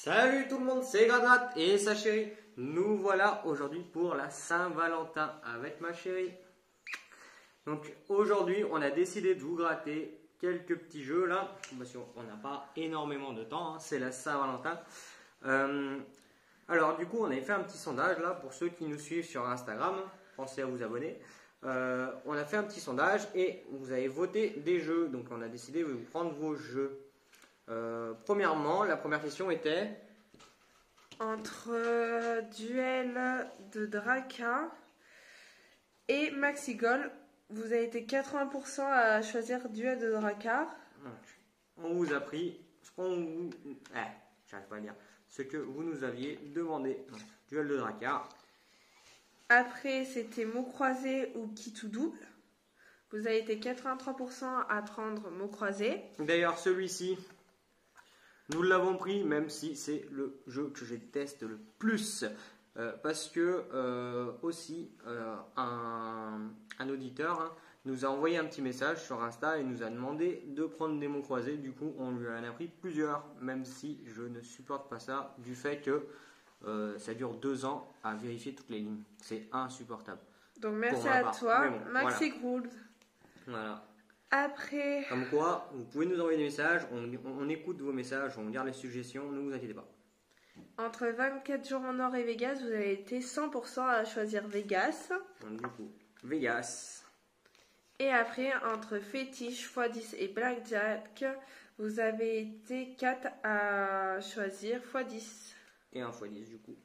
Salut tout le monde, c'est Gradrat et sa chérie. Nous voilà aujourd'hui pour la Saint-Valentin avec ma chérie. Donc aujourd'hui, on a décidé de vous gratter quelques petits jeux là, parce qu'on n'a pas énormément de temps, hein, c'est la Saint-Valentin. Alors du coup, on avait fait un petit sondage là pour ceux qui nous suivent sur Instagram. Pensez à vous abonner. On a fait un petit sondage et vous avez voté des jeux. Donc on a décidé de vous prendre vos jeux. Premièrement, la première question était entre Duel de Draka et Maxigol. Vous avez été 80% à choisir Duel de Draka. On vous a pris ce qu'on vous... j'arrive pas à dire. Ce que vous nous aviez demandé. Donc, Duel de Draka. Après, c'était mots croisés ou qui tout double. Vous avez été 83% à prendre mots croisés. D'ailleurs, celui-ci, nous l'avons pris, même si c'est le jeu que je déteste le plus. Parce que aussi, un auditeur nous a envoyé un petit message sur Insta et nous a demandé de prendre des mots croisés. Du coup, on lui en a pris plusieurs, même si je ne supporte pas ça, du fait que ça dure 2 ans à vérifier toutes les lignes. C'est insupportable. Donc merci à toi, bon, Maxi Grould. Voilà. Après. Comme quoi, vous pouvez nous envoyer des messages, on écoute vos messages, on garde les suggestions, ne vous inquiétez pas. Entre 24 jours en or et Vegas, vous avez été 100% à choisir Vegas. Donc, du coup, Vegas. Et après, entre Fétiche, x10 et Blackjack, vous avez été 4 à choisir x10. Et un x10 du coup.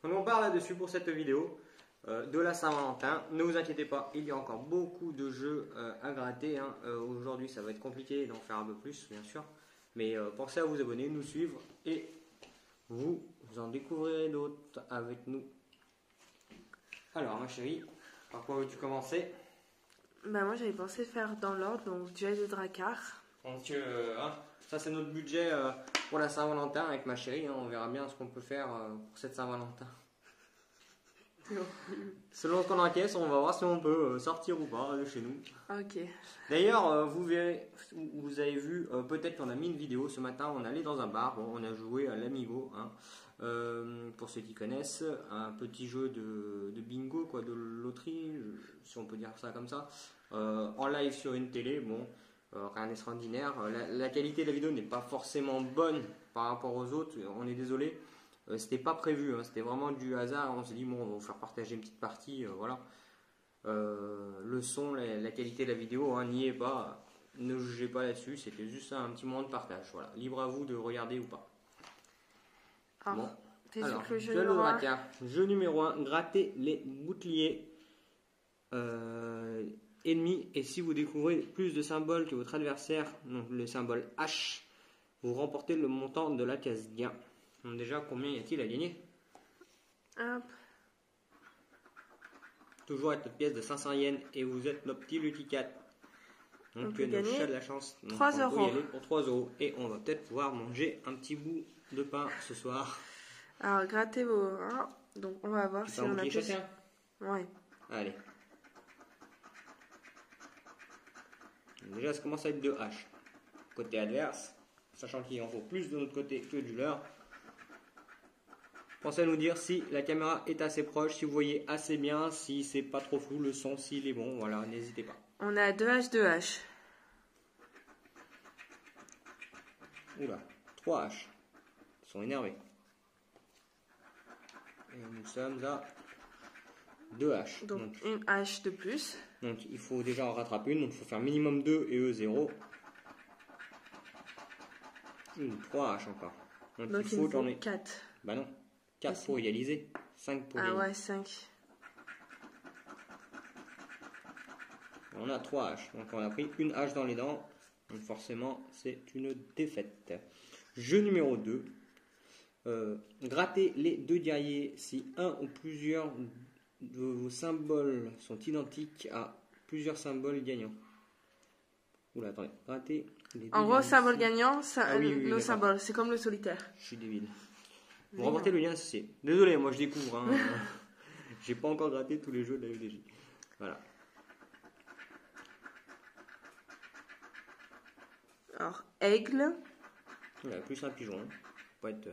Donc on part là-dessus pour cette vidéo de la Saint-Valentin. Ne vous inquiétez pas, il y a encore beaucoup de jeux à gratter. Aujourd'hui, ça va être compliqué d'en faire un peu plus, bien sûr. Mais pensez à vous abonner, nous suivre et vous en découvrirez d'autres avec nous. Alors, ma chérie, par quoi veux-tu commencer? Moi, j'avais pensé faire dans l'ordre, donc Duel de Drakkar. Donc, ça c'est notre budget pour la Saint-Valentin avec ma chérie. On verra bien ce qu'on peut faire pour cette Saint-Valentin. Selon ce qu'on encaisse, on va voir si on peut sortir ou pas de chez nous. Ok. D'ailleurs, vous verrez, vous avez vu, peut-être qu'on a mis une vidéo ce matin. On allait dans un bar, on a joué à l'Amigo. Pour ceux qui connaissent, un petit jeu de bingo, quoi, de loterie, si on peut dire ça comme ça, en live sur une télé. Bon, rien d'extraordinaire. La qualité de la vidéo n'est pas forcément bonne par rapport aux autres. On est désolé. C'était pas prévu, c'était vraiment du hasard. On s'est dit bon, on va vous faire partager une petite partie, voilà. Le son, la qualité de la vidéo, n'y est pas. Ne jugez pas là-dessus. C'était juste un petit moment de partage. Voilà, libre à vous de regarder ou pas. Bon. Alors, le jeu numéro 1. Jeu numéro 1, grattez les boucliers ennemis. Et si vous découvrez plus de symboles que votre adversaire, donc le symbole H, vous remportez le montant de la case gain. Donc déjà, combien y a-t-il à gagner? Hop. Toujours avec notre pièce de 500 yens et vous êtes notre petit Lucky Cat. Donc nos chats de la chance. Donc, 3 on euros. peut y aller pour 3 euros. Et on va peut-être pouvoir manger un petit bout de pain ce soir. Alors, grattez vos... Donc, on va voir si on a plus... Chacun. Ouais. Allez. Déjà, ça commence avec 2 H. Côté adverse, sachant qu'il en faut plus de notre côté que du leur. Pensez à nous dire si la caméra est assez proche, si vous voyez assez bien, si c'est pas trop flou, le son, s'il est bon. Voilà, n'hésitez pas. On a 2H, 2H. Oula, 3 H. Ils sont énervés. Et nous sommes à 2 H. Donc une H de plus. Donc il faut déjà en rattraper une, donc il faut faire minimum 2 et eux 0. 3 H encore. Donc il faut 4. Bah non, 4 pour égaliser, 5 pour égaliser. Ah ouais, 5. On a 3 H, donc on a pris une H dans les dents, donc forcément c'est une défaite. Jeu numéro 2. Grattez les 2 guerriers si un ou plusieurs de vos symboles sont identiques à plusieurs symboles gagnants. Oula, attendez, grattez les 2 en gros, symbole gagnant, nos symboles, c'est comme le solitaire. Je suis débile. Vous remportez le lien associé. Désolé, moi je découvre. J'ai pas encore gratté tous les jeux de la UDJ. Voilà. Alors, aigle. Plus un pigeon. Pas être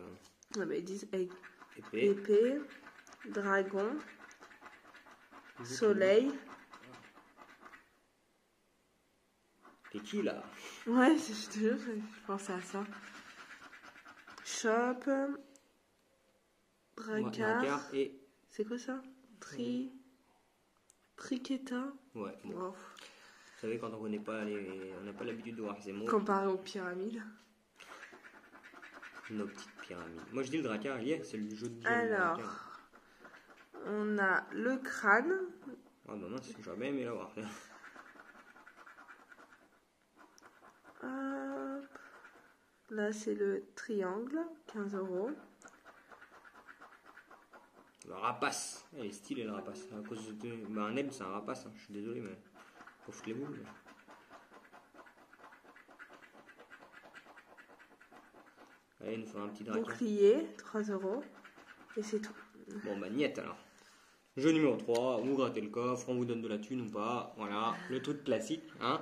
Ah bah, ils disent Épée. épée, dragon, soleil. T'es qui là? Ouais, je te jure, je pensais à ça. Shop, dracard. Et. C'est quoi ça? Triqueta. Ouais, bon. Wow. Vous savez, quand on connaît pas on n'a pas l'habitude de voir ces mots. Comparé aux pyramides. Nos petites pyramides. Moi je dis le dracard, c'est le jeu de Alors, on a le crâne. Ah bah mince, j'aurais bien aimé l'avoir. Hop. Là, c'est le triangle, 15 €. Le rapace. Elle est stylée le rapace. À cause de... bah, un M c'est un rapace, hein. Je suis désolé, mais faut foutre les boules. Allez, il nous faut un petit dracard. Bouclier, 3 €. Et c'est tout. Bon bah niette alors. Jeu numéro 3, vous grattez le coffre, on vous donne de la thune ou pas. Voilà, le truc classique. Hein.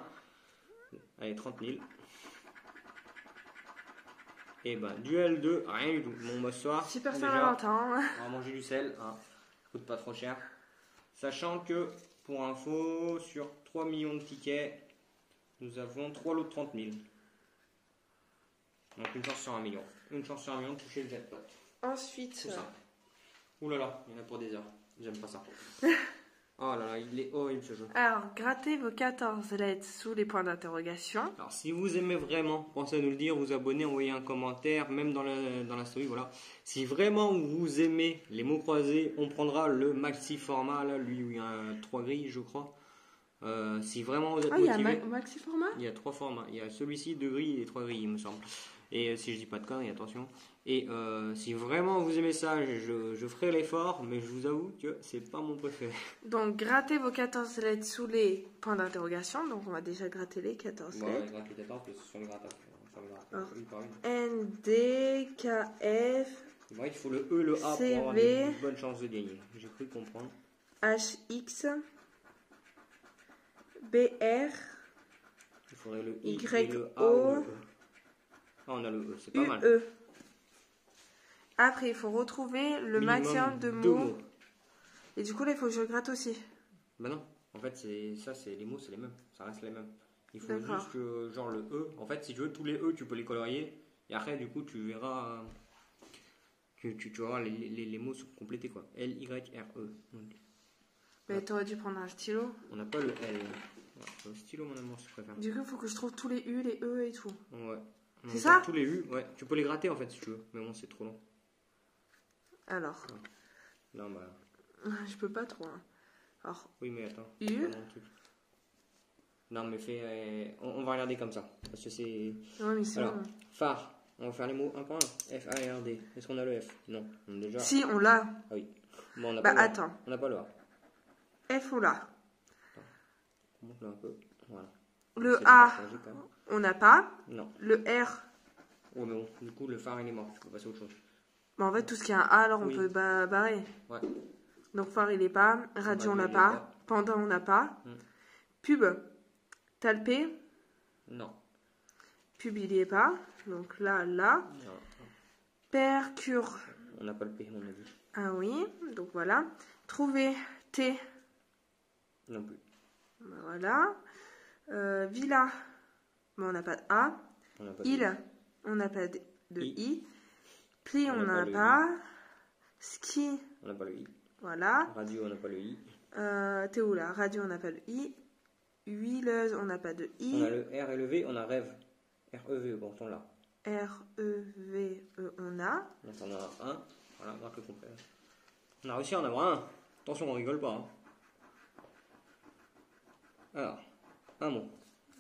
Allez, 30 000. Et ben, duel de rien du tout. Bon, bah, ce soir, Super déjà, Saint-Valentin. on va manger du sel. Hein. Coûte pas trop cher. Sachant que, pour info, sur 3 millions de tickets, nous avons 3 lots de 30 000. Donc une chance sur 1 million. Une chance sur 1 million de toucher le jackpot. Ensuite. C'est ça. Ouh là là, il y en a pour des heures. J'aime pas ça. Oh là là, il est horrible ce jeu. Alors, grattez vos 14 lettres sous les points d'interrogation. Alors, si vous aimez vraiment, pensez à nous le dire, vous abonner, envoyer un commentaire, même dans la story, voilà. Si vraiment vous aimez les mots croisés, on prendra le maxi format, là, lui où il y a 3 grilles, je crois. Si vraiment vous êtes il y a motivé, un maxi format? il y a 3 formats. Il y a celui-ci, 2 grilles et 3 grilles, il me semble. Et si je dis pas de conneries, attention. Et si vraiment vous aimez ça, je ferai l'effort, mais je vous avoue que c'est pas mon préféré. Donc, grattez vos 14 lettres sous les points d'interrogation. Donc, on va déjà gratter les 14 lettres. Gratte les 14, parce que ce sont les grattages. N, D, K, F, Ouais, il faut le E, le A CV, pour avoir de bonnes chances de gagner. J'ai cru comprendre. H, X, B, R, Il faudrait le I Y, et le A O, ou le E. Ah, on a le E, c'est pas U, mal. E. Après, il faut retrouver le Minimum maximum de 2 mots. Et du coup, là, il faut que je gratte aussi. Bah non, en fait, c'est les mots, c'est les mêmes. Ça reste les mêmes. Il faut D'accord. juste que, genre, le E. En fait, si tu veux tous les E, tu peux les colorier. Et après, du coup, tu verras que tu vas voir les mots sont complétés, quoi. L, Y, R, E. Donc, Mais t'aurais dû prendre un stylo. on n'a pas le L. Ouais, le stylo, mon amour, si tu préfères. Du coup, il faut que je trouve tous les U, les E et tout. Ouais. C'est ça? Tous les U, ouais. Tu peux les gratter, en fait, si tu veux. Mais bon, c'est trop long. Alors, Non, bah. je peux pas trop. Hein. Alors, Oui, mais attends. U. C'est pas mon truc. Non, mais fais. On va regarder comme ça. Parce que c'est. Non, mais c'est Alors, bon. phare. On va faire les mots un par un. F, A, R, D. Est-ce qu'on a le F? Non. On a déjà. Si, on l'a. Ah oui. Bon, on n'a Bah, pas le A. attends. On n'a pas le A. F, on l'a. On monte là un peu. Voilà. Le C'est A, changer, quand même. on n'a pas. Non. Le R, Oh, mais bon. Du coup, le phare, il est mort. Il faut passer à autre chose. bah, en fait, tout ce qui a un A, alors on Oui. peut barrer. Ouais. Donc, phare, il est pas. Radio, on l'a il est pas. pas. Pendant, on n'a pas. Hmm. Pub, t'as le P. Non. Pub, il y est pas. Donc là, là. Non. Percure. On n'a pas le P, on a vu. Ah oui. Donc voilà. Trouver T. Non plus. Bah, voilà. Villa. Mais on n'a pas de A. On n'a pas de Il. On n'a pas de I. Pli, On on n'a n'en a pas le pas. Ski. On n'a pas le I. Voilà. Radio, on n'a pas le I. T'es où là? Radio, on n'a pas de I. Huileuse, on n'a pas de I. On a le R et le V, on a rêve. R-E-V, bon, on l'a. R-E-V-E, on a. Donc on en a un. Voilà, gratte le complet. On a réussi à en avoir un. Attention, on rigole pas. Hein. Alors, un mot.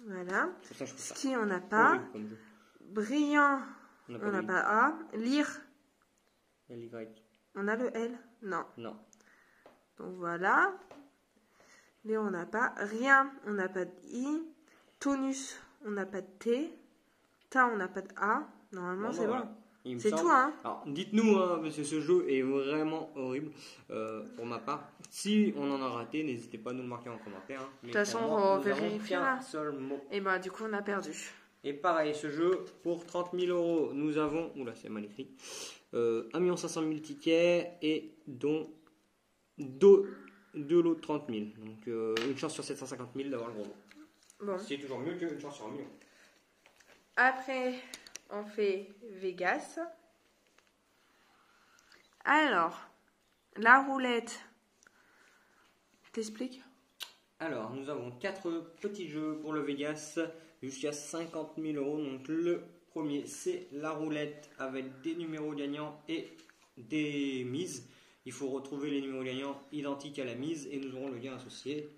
Voilà. Pour ça, je trouve ça Ski, on n'a pas. horrible comme jeu. Brillant, On n'a on pas n'a le pas A. Lire, I. L-Y. on a le L. Non. Non. Donc voilà. Léon, on n'a pas. Rien, on n'a pas de I. Tonus, on n'a pas de T. Ta, on n'a pas de A. Normalement, Bon, c'est voilà. bon. Il me C'est semble- tout, hein. Alors, dites-nous, hein, parce que ce jeu est vraiment horrible pour ma part. Si on en a raté, n'hésitez pas à nous le marquer en commentaire. Hein. De toute façon, on va vérifier, là. seul mot. Et bah, du coup, on a perdu. Et pareil, ce jeu, pour 30 000 euros, nous avons, oula c'est mal écrit, 1 500 000 tickets et dont deux lots de 30 000. Donc une chance sur 750 000 d'avoir le gros lot. Bon. C'est toujours mieux qu'une chance sur 1 million. Après, on fait Vegas. Alors, la roulette. T'expliques? Alors, nous avons 4 petits jeux pour le Vegas jusqu'à 50 000 euros. Donc, le premier, c'est la roulette avec des numéros gagnants et des mises. Il faut retrouver les numéros gagnants identiques à la mise et nous aurons le gain associé.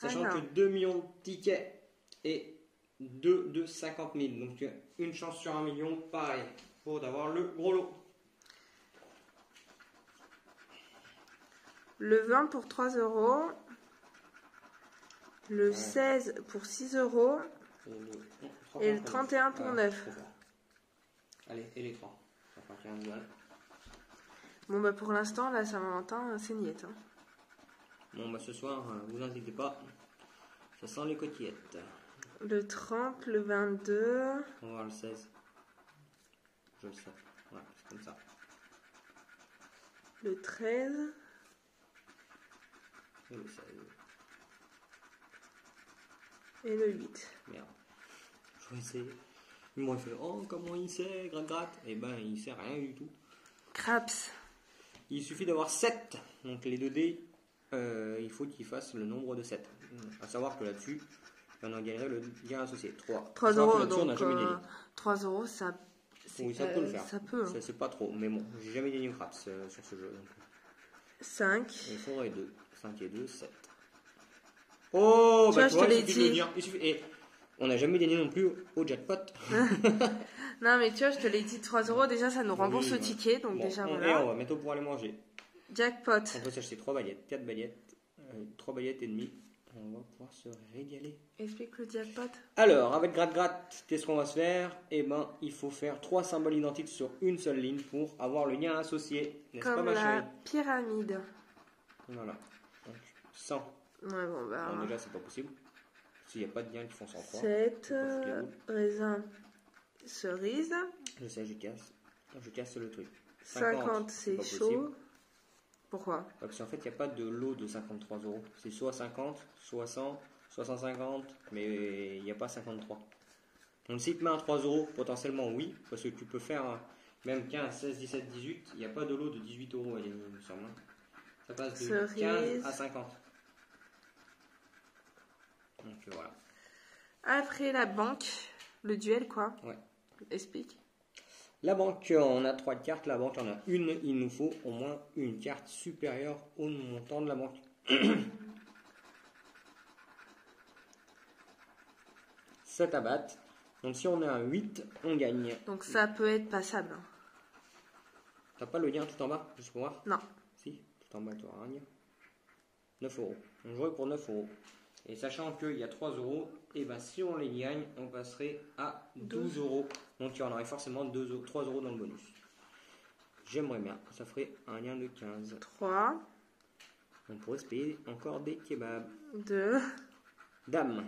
Sachant que 2 millions de tickets et 2 de 50 000. Donc, une chance sur 1 million, pareil, pour avoir le gros lot. Le 20 pour 3 euros. Le 16 pour 6 euros. Et le 31 pour 9. Allez, et les 3. Ça fera 15 balles. Bon, bah pour l'instant, la Saint-Valentin, c'est niette. Hein. Bon, bah ce soir, vous inquiétez pas. Ça sent les côtillettes. Le 30, le 22. On va voir le 16. Je le sens. Voilà, c'est comme ça. Le 13. Et le 16. Et le 8. Merde. Je vais essayer. Ils m'ont fait, oh, comment il sait, gratte. Eh ben, il sait rien du tout. Craps. Il suffit d'avoir 7. Donc les 2 dés, il faut qu'ils fassent le nombre de 7. A savoir que là-dessus, on en gagnerait le gain associé. 3. 3 euros, donc on n'a jamais gagné. 3 euros, ça... Oui, ça peut le faire. Ça peut. Hein. C'est pas trop, mais bon, j'ai jamais gagné au craps sur ce jeu. Donc. 5. Il faudrait 2. 5 et 2, 7. Oh, tu bah vois, tu je te l'ai dit. Et on n'a jamais gagné non plus au jackpot. Non, mais tu vois, je te l'ai dit, 3 euros, déjà, ça nous rembourse le ticket. Donc bon, déjà, et voilà. on va mettre pour aller manger. Jackpot. On peut s'acheter 3 baguettes, 4 baguettes, 3 baguettes et demie. On va pouvoir se régaler. Explique le jackpot. Alors, avec gratte-gratte, qu'est-ce qu'on va se faire? Eh ben, il faut faire 3 symboles identiques sur une seule ligne pour avoir le lien associé. N'est-ce pas, Comme ma la chérie? pyramide. Voilà. Donc, 100. Ouais, bon, bah... Alors, déjà, c'est pas possible. S'il n'y a pas de liens qui font 103. 7. Raisin. Cerise. Je sais, je casse. Je casse le truc. 50, c'est pas chaud. possible. Pourquoi? Parce qu'en fait, il n'y a pas de lot de 53 euros. C'est soit 50, soit 100, soit 150, mais il n'y a pas 53. Donc si tu te mets à 3 euros, potentiellement oui, parce que tu peux faire même 15, 16, 17, 18. Il n'y a pas de lot de 18 euros à gagner, il me semble. Ça passe de Cerise. 15 à 50. Donc voilà. Après la banque, le duel, quoi. Ouais. Explique. La banque, on a 3 cartes. La banque, on a une. Il nous faut au moins une carte supérieure au montant de la banque. 7 à battre. Donc si on a un 8, on gagne. Donc ça peut être passable. T'as pas le lien tout en bas, juste pour voir? Non. Si, tout en bas, tu auras un lien. 9 euros. On jouerait pour 9 euros. Et sachant qu'il y a 3 euros, et ben si on les gagne, on passerait à 12 euros. Donc il y en aurait forcément 3 euros dans le bonus. J'aimerais bien. Ça ferait un lien de 15. 3. On pourrait se payer encore des kebabs. 2. Dame.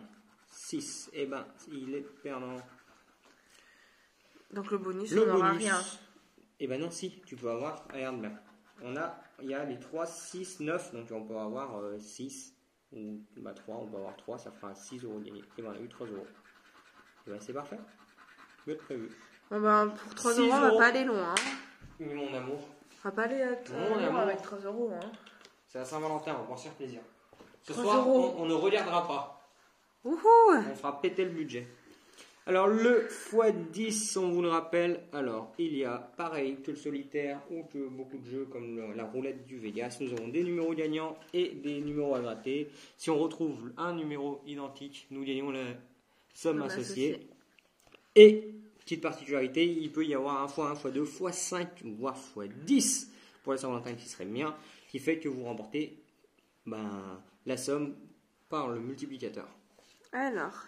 6. Et ben, il est perdant. Donc le bonus, Le on n'aura bonus. rien. Et ben non, si. Tu peux avoir. Regarde bien. Il y a les 3, 6, 9. Donc on peut avoir 6. Ou bah 3, on peut avoir 3, ça fera 6 euros gagnés. Et ben on a eu 3 euros. Et ben c'est parfait. Mieux que prévu. Bon ben, pour 3 euros, on va pas aller loin. Hein. Mais mon amour. On va pas aller loin avec 3 euros. Hein. C'est la Saint-Valentin, on va pouvoir se faire plaisir. Ce 3 soir, euros. on ne regardera pas. Wouhou! On fera péter le budget. Alors le x10, on vous le rappelle, alors il y a pareil que le solitaire ou que beaucoup de jeux comme la roulette du Vegas, nous avons des numéros gagnants et des numéros à gratter. Si on retrouve un numéro identique, nous gagnons la somme associée. Et petite particularité, il peut y avoir 1 x 1 x 2 x 5 voire x 10 pour la Saint-Valentin qui serait bien, qui fait que vous remportez la somme par le multiplicateur. Alors.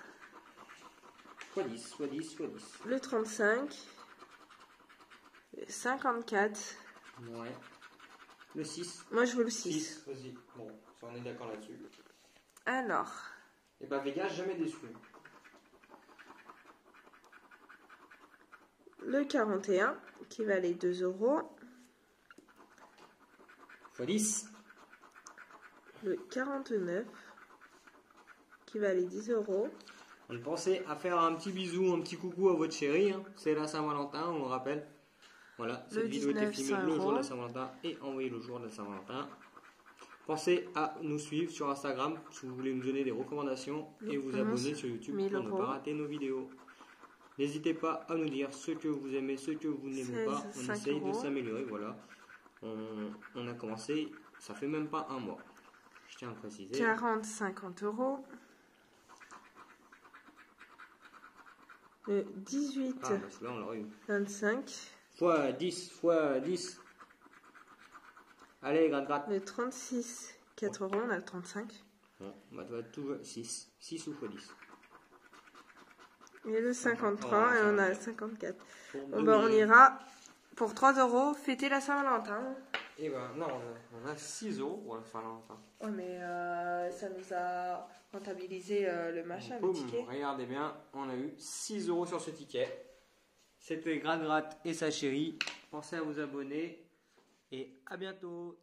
x 10, x 10, x 10. Le 35. Le 54. Ouais. Le 6. Moi, je veux le 6. Vas-y. Bon, ça, on est d'accord là-dessus. Alors. Et bah, Vegas, jamais déçu. Le 41 qui valait 2 €. X 10. Le 49 qui valait 10 €. On pensait à faire un petit bisou, un petit coucou à votre chérie. Hein. C'est la Saint-Valentin, on le rappelle. Voilà, cette vidéo était filmée le jour de la Saint-Valentin et envoyée le jour de la Saint-Valentin. Pensez à nous suivre sur Instagram si vous voulez nous donner des recommandations et vous abonner sur YouTube pour ne pas rater nos vidéos. N'hésitez pas à nous dire ce que vous aimez, ce que vous n'aimez pas. On essaye de s'améliorer, voilà. On a commencé, ça fait même pas un mois. Je tiens à préciser. 50 €. Le 18. Ah, bah celui-là, on l'aurait eu. 25. Fois 10, fois 10. Allez, gratte. Le 36. 4 €, on a le 35. Bon, bah, tu vas tout 6. 6 ou fois 10. Et le 53, et on a le 54. Bon, bah, on ira pour 3 € fêter la Saint-Valentin. Et ben non, on a 6 € pour la Saint-Valentin. Ouais, mais ça nous a rentabilisé le machin, le ticket. Regardez bien, on a eu 6 € sur ce ticket. C'était Gratte et sa chérie. Pensez à vous abonner et à bientôt.